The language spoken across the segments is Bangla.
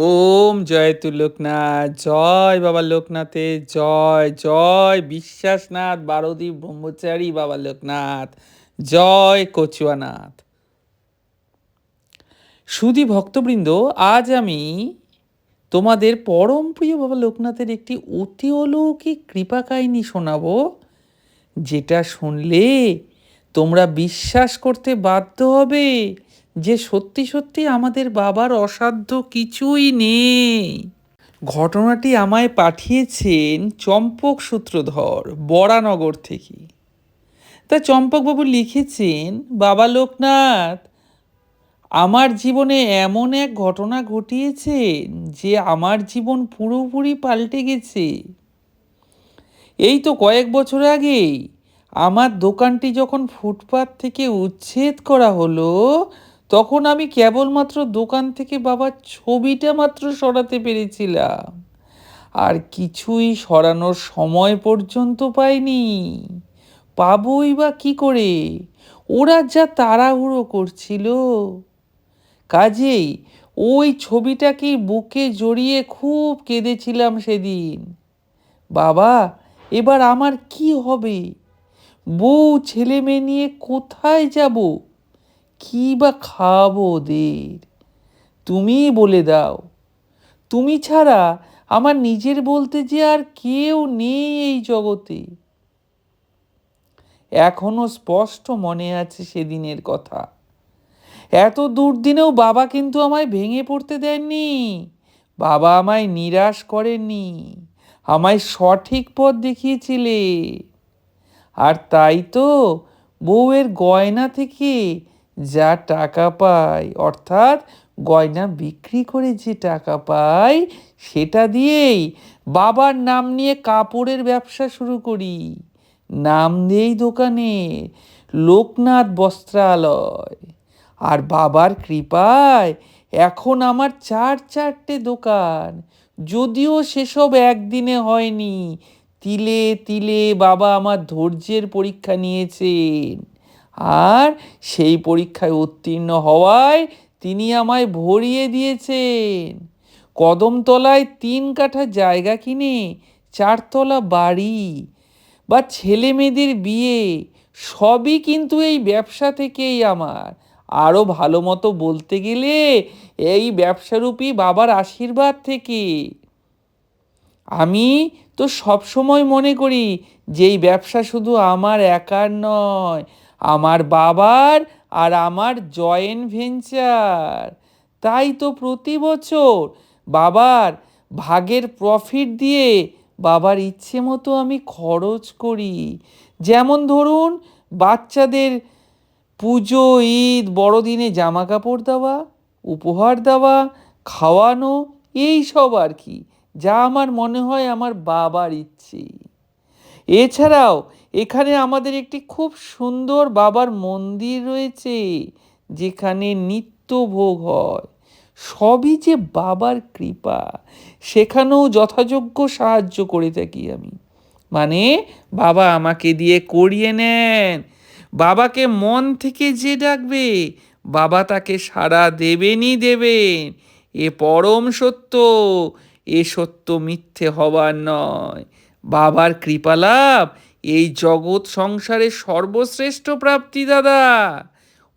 ওম জয়তু লোকনাথ, জয় বাবা লোকনাথের জয়, জয় বিশ্বাসনাথ বারোদ্বীপ ব্রহ্মচারী বাবা লোকনাথ, জয় কচুয়ানাথ। সুধী ভক্তবৃন্দ, আজ আমি তোমাদের পরম প্রিয় বাবা লোকনাথের একটি অতি অলৌকিক কৃপা কাহিনী শোনাবো, যেটা শুনলে তোমরা বিশ্বাস করতে বাধ্য হবে যে সত্যি সত্যি আমাদের বাবার অসাধ্য কিছুই নেই। ঘটনাটি আমায় পাঠিয়েছেন চম্পক সূত্রধর বরানগর থেকে। তা চম্পকবাবু লিখেছেন, বাবা লোকনাথ আমার জীবনে এমন এক ঘটনা ঘটিয়েছেন যে আমার জীবন পুরোপুরি পাল্টে গেছে। এই তো কয়েক বছর আগেই আমার দোকানটি যখন ফুটপাত থেকে উচ্ছেদ করা হলো, তখন আমি কেবলমাত্র দোকান থেকে বাবার ছবিটা মাত্র সরাতে পেরেছিলাম, আর কিছুই সরানোর সময় পর্যন্ত পাইনি। পাবই বা কি করে, ওরা যা তাড়াহুড়ো করছিল। কাজেই ওই ছবিটাকে বুকে জড়িয়ে খুব কেঁদেছিলাম সেদিন। বাবা, এবার আমার কি হবে? বউ ছেলে মেয়ে নিয়ে কোথায় যাব? কি বা খাওয়াবো ওদের? তুমিই বলে দাও। তুমি ছাড়া আমার নিজের বলতে যে আর কেউ নেই এই জগতে। এখনো স্পষ্ট মনে আছে সেদিনের কথা। এত দুর্দিনেও বাবা কিন্তু আমায় ভেঙে পড়তে দেননি। বাবা আমায় নিরাশ করেননি, আমায় সঠিক পথ দেখিয়েছিলে। আর তাই তো বউয়ের গয়না থেকে যা টাকা পাই, অর্থাৎ গয়না বিক্রি করে যে টাকা পাই, সেটা দিয়েই বাবার নাম নিয়ে কাপড়ের ব্যবসা শুরু করি। নাম দেই দোকানে লোকনাথ বস্ত্রালয়। আর বাবার কৃপায় এখন আমার চারটে দোকান। যদিও সেসব একদিনে হয়নি, তিলে তিলে বাবা আমার ধৈর্যের পরীক্ষা নিয়েছেন, আর সেই পরীক্ষায় উত্তীর্ণ হওয়ায় তিনি আমায় ভরিয়ে দিয়েছেন। কদমতলায় 3 কাঠা জায়গা কিনে 4 তলা বাড়ি, বা ছেলে মেয়েদের বিয়ে, সবই কিন্তু এই ব্যবসা থেকেই আমার। আরও ভালো মতো বলতে গেলে এই ব্যবসারূপী বাবার আশীর্বাদ থেকে। আমি তো সবসময় মনে করি যে এই ব্যবসা শুধু আমার একার নয়, আমার বাবার আর আমার জয়েন্ট ভেঞ্চার। তাই তো প্রতি বছর বাবার ভাগের প্রফিট দিয়ে বাবার ইচ্ছে মতো আমি খরচ করি। যেমন ধরুন, বাচ্চাদের পুজো, ঈদ, বড়দিনে জামা কাপড় দেওয়া, উপহার দেওয়া, খাওয়ানো, এই সব আর কি, যা আমার মনে হয় আমার বাবার ইচ্ছে। এছাড়াও এখানে আমাদের একটি খুব সুন্দর বাবার মন্দির রয়েছে, যেখানে নিত্য ভোগ হয়। সবই যে বাবার কৃপা, সেখানেও যথাযোগ্য সাহায্য করে থাকি আমি। মানে বাবা আমাকে দিয়ে করিয়ে নেন। বাবাকে মন থেকে যে ডাকবে, বাবা তাকে সাড়া দেবেনই দেবেন। এ পরম সত্য, এ সত্য মিথ্যে হবার নয়। বাবার কৃপালাভ এই জগৎ সংসারের সর্বশ্রেষ্ঠ প্রাপ্তি দাদা।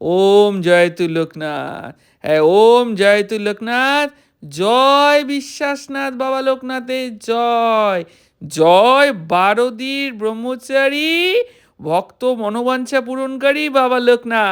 ওম জয়তু লোকনাথ। হ্যাঁ, ওম জয়তু লোকনাথ। জয় বিশ্বাসনাথ বাবা লোকনাথের জয়, জয় বারোদ্বীপ ব্রহ্মচারী ভক্ত মনোবাঞ্ছা পূরণকারী বাবা লোকনাথ।